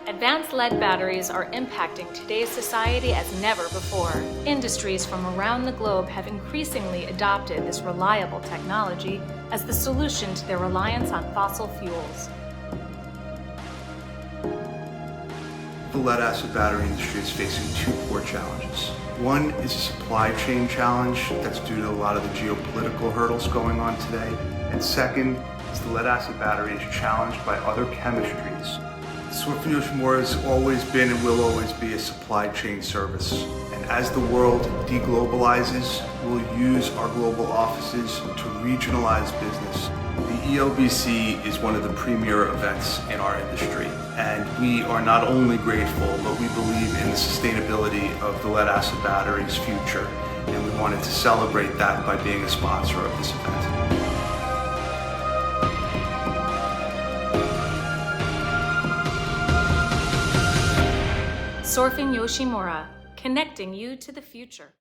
Advanced lead batteries are impacting today's society as never before. Industries from around the globe have increasingly adopted this reliable technology as the solution to their reliance on fossil fuels. The lead-acid battery industry is facing two core challenges. One is a supply chain challenge that's due to a lot of the geopolitical hurdles going on today. And second is the lead-acid battery is challenged by other chemistries. Sorfin Yoshimura has always been and will always be a supply chain service. And as the world deglobalizes, we'll use our global offices to regionalize business. The ELBC is one of the premier events in our industry. And we are not only grateful, but we believe in the sustainability of the lead-acid battery's future. And we wanted to celebrate that by being a sponsor of this event. Sorfin Yoshimura, connecting you to the future.